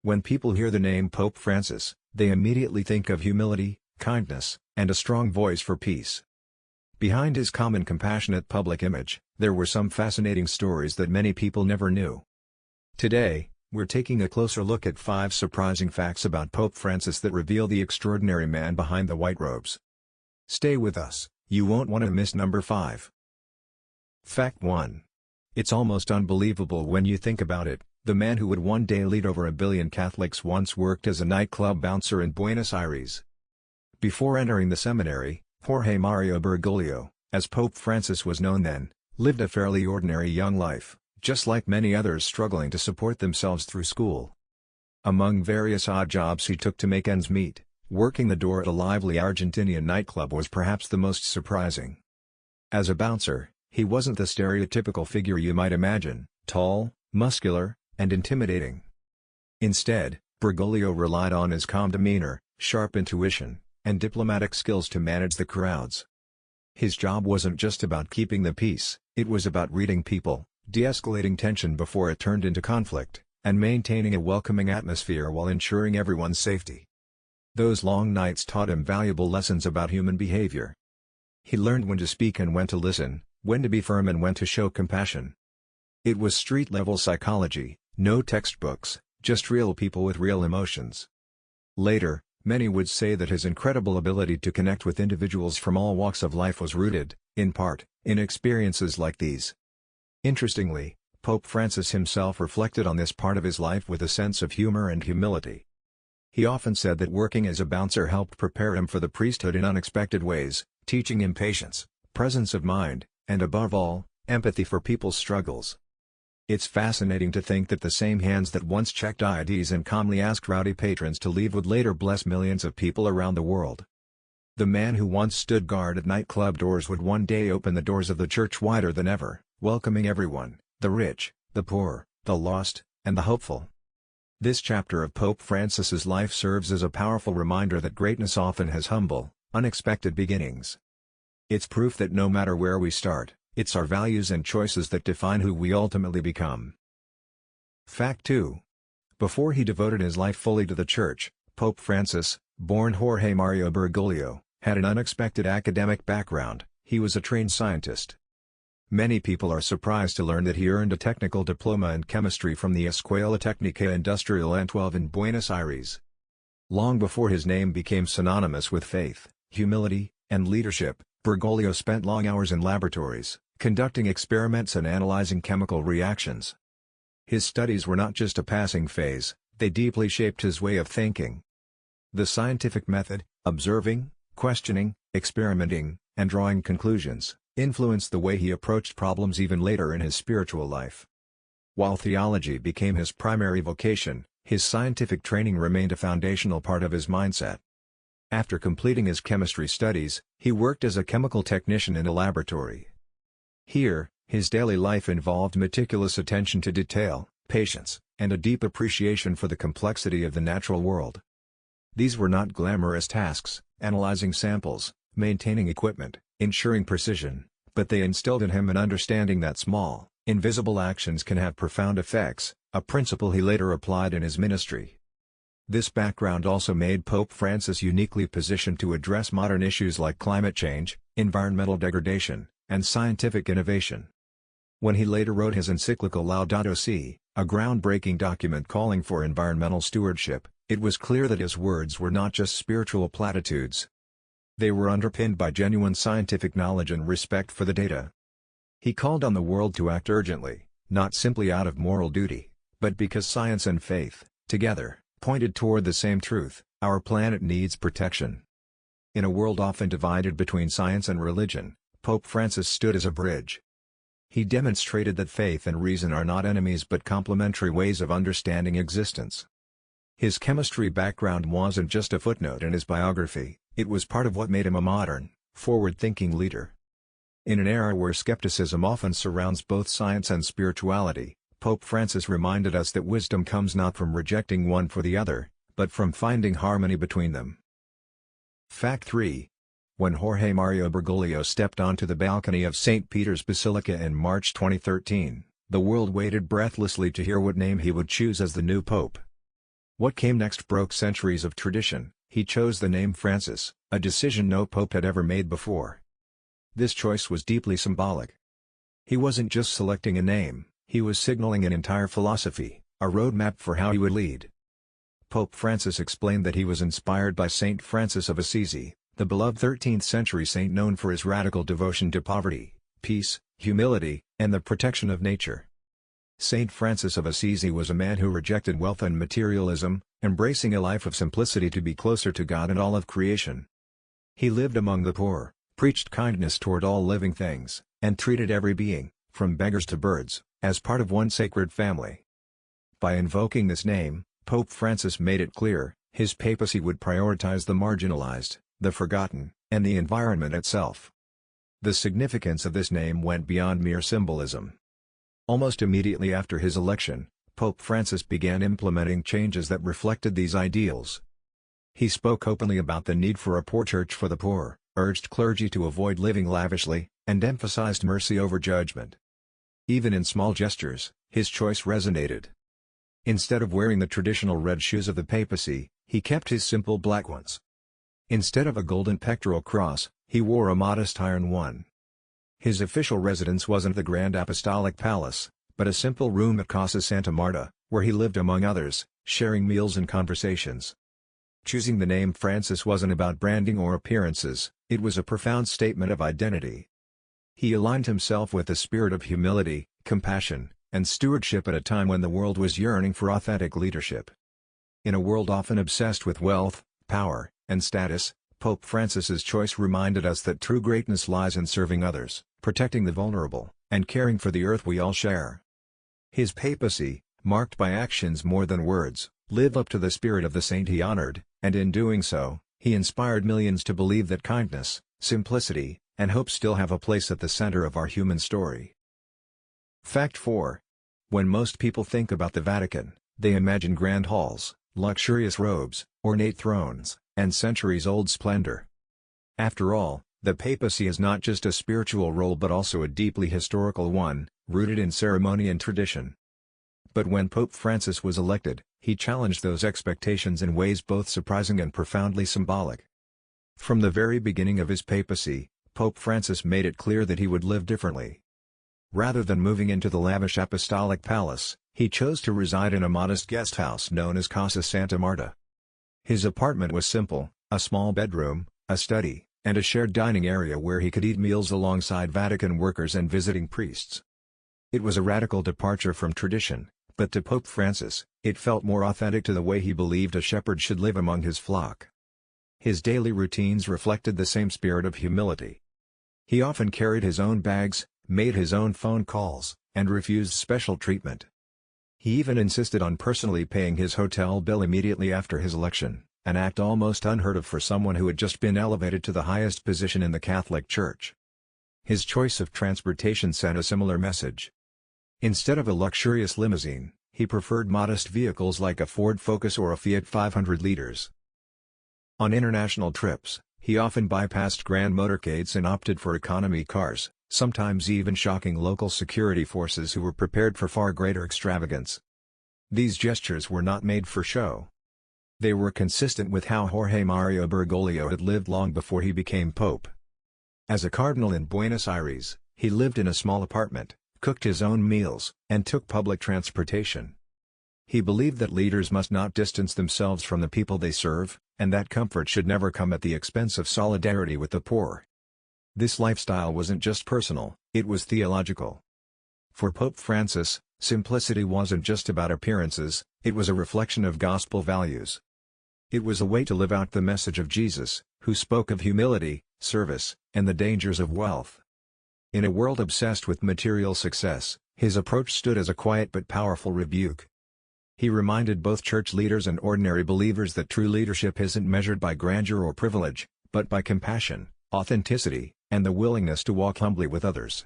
When people hear the name Pope Francis, they immediately think of humility, kindness, and a strong voice for peace. Behind his calm and compassionate public image, there were some fascinating stories that many people never knew. Today, we're taking a closer look at 5 surprising facts about Pope Francis that reveal the extraordinary man behind the white robes. Stay with us, you won't want to miss number 5. Fact 1. It's almost unbelievable when you think about it. The man who would one day lead over 1 billion Catholics once worked as a nightclub bouncer in Buenos Aires. Before entering the seminary, Jorge Mario Bergoglio, as Pope Francis was known then, lived a fairly ordinary young life, just like many others struggling to support themselves through school. Among various odd jobs he took to make ends meet, working the door at a lively Argentinian nightclub was perhaps the most surprising. As a bouncer, he wasn't the stereotypical figure you might imagine, tall, muscular, and intimidating. Instead, Bergoglio relied on his calm demeanor, sharp intuition, and diplomatic skills to manage the crowds. His job wasn't just about keeping the peace, it was about reading people, de-escalating tension before it turned into conflict, and maintaining a welcoming atmosphere while ensuring everyone's safety. Those long nights taught him valuable lessons about human behavior. He learned when to speak and when to listen, when to be firm and when to show compassion. It was street-level psychology, no textbooks, just real people with real emotions. Later, many would say that his incredible ability to connect with individuals from all walks of life was rooted, in part, in experiences like these. Interestingly, Pope Francis himself reflected on this part of his life with a sense of humor and humility. He often said that working as a bouncer helped prepare him for the priesthood in unexpected ways, teaching him patience, presence of mind, and above all, empathy for people's struggles. It's fascinating to think that the same hands that once checked IDs and calmly asked rowdy patrons to leave would later bless millions of people around the world. The man who once stood guard at nightclub doors would one day open the doors of the church wider than ever, welcoming everyone, the rich, the poor, the lost, and the hopeful. This chapter of Pope Francis's life serves as a powerful reminder that greatness often has humble, unexpected beginnings. It's proof that no matter where we start, it's our values and choices that define who we ultimately become. Fact 2. Before he devoted his life fully to the Church, Pope Francis, born Jorge Mario Bergoglio, had an unexpected academic background. He was a trained scientist. Many people are surprised to learn that he earned a technical diploma in chemistry from the Escuela Técnica Industrial N12 in Buenos Aires. Long before his name became synonymous with faith, humility, and leadership, Bergoglio spent long hours in laboratories, conducting experiments and analyzing chemical reactions. His studies were not just a passing phase, they deeply shaped his way of thinking. The scientific method, observing, questioning, experimenting, and drawing conclusions, influenced the way he approached problems even later in his spiritual life. While theology became his primary vocation, his scientific training remained a foundational part of his mindset. After completing his chemistry studies, he worked as a chemical technician in a laboratory. Here, his daily life involved meticulous attention to detail, patience, and a deep appreciation for the complexity of the natural world. These were not glamorous tasks, analyzing samples, maintaining equipment, ensuring precision, but they instilled in him an understanding that small, invisible actions can have profound effects, a principle he later applied in his ministry. This background also made Pope Francis uniquely positioned to address modern issues like climate change, environmental degradation, and scientific innovation. When he later wrote his encyclical Laudato Si', a groundbreaking document calling for environmental stewardship, it was clear that his words were not just spiritual platitudes. They were underpinned by genuine scientific knowledge and respect for the data. He called on the world to act urgently, not simply out of moral duty, but because science and faith, together, pointed toward the same truth: our planet needs protection. In a world often divided between science and religion, Pope Francis stood as a bridge. He demonstrated that faith and reason are not enemies but complementary ways of understanding existence. His chemistry background wasn't just a footnote in his biography, it was part of what made him a modern, forward-thinking leader. In an era where skepticism often surrounds both science and spirituality, Pope Francis reminded us that wisdom comes not from rejecting one for the other, but from finding harmony between them. Fact 3. When Jorge Mario Bergoglio stepped onto the balcony of St. Peter's Basilica in March 2013, the world waited breathlessly to hear what name he would choose as the new pope. What came next broke centuries of tradition. He chose the name Francis, a decision no pope had ever made before. This choice was deeply symbolic. He wasn't just selecting a name, he was signaling an entire philosophy, a roadmap for how he would lead. Pope Francis explained that he was inspired by Saint Francis of Assisi, the beloved 13th-century saint known for his radical devotion to poverty, peace, humility, and the protection of nature. Saint Francis of Assisi was a man who rejected wealth and materialism, embracing a life of simplicity to be closer to God and all of creation. He lived among the poor, preached kindness toward all living things, and treated every being, from beggars to birds, as part of one sacred family. By invoking this name, Pope Francis made it clear, his papacy would prioritize the marginalized, the forgotten, and the environment itself. The significance of this name went beyond mere symbolism. Almost immediately after his election, Pope Francis began implementing changes that reflected these ideals. He spoke openly about the need for a poor church for the poor, urged clergy to avoid living lavishly, and emphasized mercy over judgment. Even in small gestures, his choice resonated. Instead of wearing the traditional red shoes of the papacy, he kept his simple black ones. Instead of a golden pectoral cross, he wore a modest iron one. His official residence wasn't the Grand Apostolic Palace, but a simple room at Casa Santa Marta, where he lived among others, sharing meals and conversations. Choosing the name Francis wasn't about branding or appearances, it was a profound statement of identity. He aligned himself with the spirit of humility, compassion, and stewardship at a time when the world was yearning for authentic leadership. In a world often obsessed with wealth, power, and status, Pope Francis's choice reminded us that true greatness lies in serving others, protecting the vulnerable, and caring for the earth we all share. His papacy, marked by actions more than words, lived up to the spirit of the saint he honored, and in doing so, he inspired millions to believe that kindness, simplicity, and hope still have a place at the center of our human story. Fact 4. When most people think about the Vatican, they imagine grand halls, luxurious robes, ornate thrones, and centuries-old splendor. After all, the papacy is not just a spiritual role but also a deeply historical one, rooted in ceremony and tradition. But when Pope Francis was elected, he challenged those expectations in ways both surprising and profoundly symbolic. From the very beginning of his papacy, Pope Francis made it clear that he would live differently. Rather than moving into the lavish apostolic palace, he chose to reside in a modest guest house known as Casa Santa Marta. His apartment was simple, a small bedroom, a study, and a shared dining area where he could eat meals alongside Vatican workers and visiting priests. It was a radical departure from tradition, but to Pope Francis, it felt more authentic to the way he believed a shepherd should live among his flock. His daily routines reflected the same spirit of humility. He often carried his own bags, made his own phone calls, and refused special treatment. He even insisted on personally paying his hotel bill immediately after his election, an act almost unheard of for someone who had just been elevated to the highest position in the Catholic Church. His choice of transportation sent a similar message. Instead of a luxurious limousine, he preferred modest vehicles like a Ford Focus or a Fiat 500 liters. On international trips, he often bypassed grand motorcades and opted for economy cars, sometimes even shocking local security forces who were prepared for far greater extravagance. These gestures were not made for show. They were consistent with how Jorge Mario Bergoglio had lived long before he became pope. As a cardinal in Buenos Aires, he lived in a small apartment, cooked his own meals, and took public transportation. He believed that leaders must not distance themselves from the people they serve, and that comfort should never come at the expense of solidarity with the poor. This lifestyle wasn't just personal, it was theological. For Pope Francis, simplicity wasn't just about appearances, it was a reflection of gospel values. It was a way to live out the message of Jesus, who spoke of humility, service, and the dangers of wealth. In a world obsessed with material success, his approach stood as a quiet but powerful rebuke. He reminded both church leaders and ordinary believers that true leadership isn't measured by grandeur or privilege, but by compassion, authenticity, and the willingness to walk humbly with others.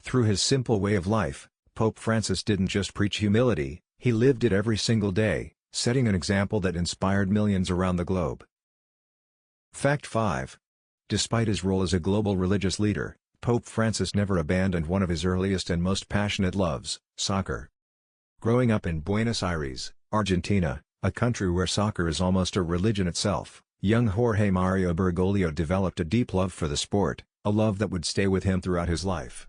Through his simple way of life, Pope Francis didn't just preach humility, he lived it every single day, setting an example that inspired millions around the globe. Fact 5. Despite his role as a global religious leader, Pope Francis never abandoned one of his earliest and most passionate loves, soccer. Growing up in Buenos Aires, Argentina, a country where soccer is almost a religion itself, young Jorge Mario Bergoglio developed a deep love for the sport, a love that would stay with him throughout his life.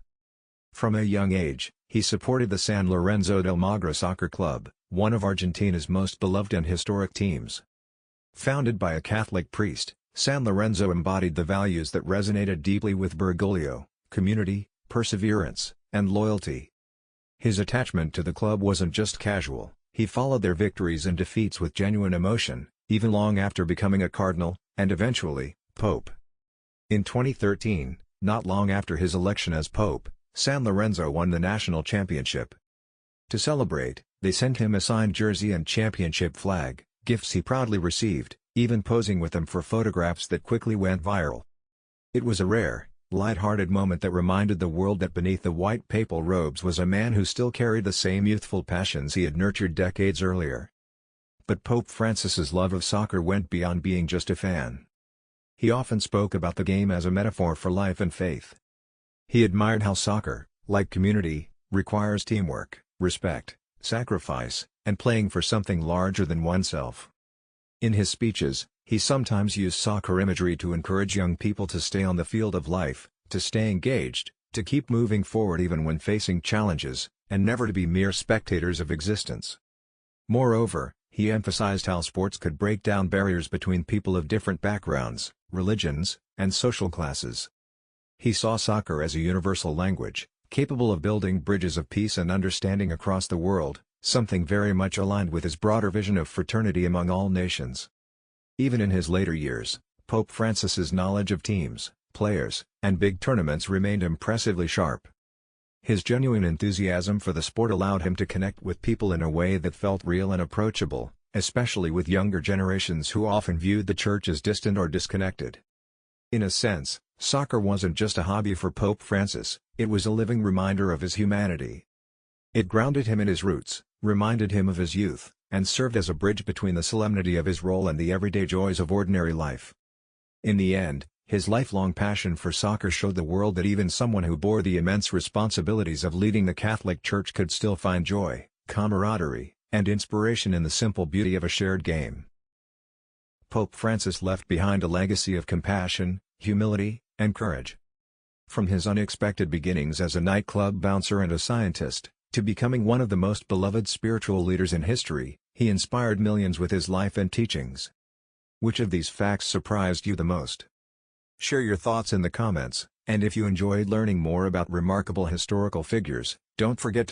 From a young age, he supported the San Lorenzo del Magro Soccer Club, one of Argentina's most beloved and historic teams. Founded by a Catholic priest, San Lorenzo embodied the values that resonated deeply with Bergoglio: community, perseverance, and loyalty. His attachment to the club wasn't just casual, he followed their victories and defeats with genuine emotion, even long after becoming a cardinal, and eventually, pope. In 2013, not long after his election as pope, San Lorenzo won the national championship. To celebrate, they sent him a signed jersey and championship flag, gifts he proudly received, even posing with them for photographs that quickly went viral. It was a rare, light-hearted moment that reminded the world that beneath the white papal robes was a man who still carried the same youthful passions he had nurtured decades earlier. But Pope Francis's love of soccer went beyond being just a fan. He often spoke about the game as a metaphor for life and faith. He admired how soccer, like community, requires teamwork, respect, sacrifice, and playing for something larger than oneself. In his speeches, he sometimes used soccer imagery to encourage young people to stay on the field of life, to stay engaged, to keep moving forward even when facing challenges, and never to be mere spectators of existence. Moreover, he emphasized how sports could break down barriers between people of different backgrounds, religions, and social classes. He saw soccer as a universal language, capable of building bridges of peace and understanding across the world, something very much aligned with his broader vision of fraternity among all nations. Even in his later years, Pope Francis's knowledge of teams, players, and big tournaments remained impressively sharp. His genuine enthusiasm for the sport allowed him to connect with people in a way that felt real and approachable, especially with younger generations who often viewed the church as distant or disconnected. In a sense, soccer wasn't just a hobby for Pope Francis, it was a living reminder of his humanity. It grounded him in his roots, reminded him of his youth, and served as a bridge between the solemnity of his role and the everyday joys of ordinary life. In the end, his lifelong passion for soccer showed the world that even someone who bore the immense responsibilities of leading the Catholic Church could still find joy, camaraderie, and inspiration in the simple beauty of a shared game. Pope Francis left behind a legacy of compassion, humility, and courage. From his unexpected beginnings as a nightclub bouncer and a scientist, to becoming one of the most beloved spiritual leaders in history, he inspired millions with his life and teachings. Which of these facts surprised you the most? Share your thoughts in the comments, and if you enjoyed learning more about remarkable historical figures, don't forget to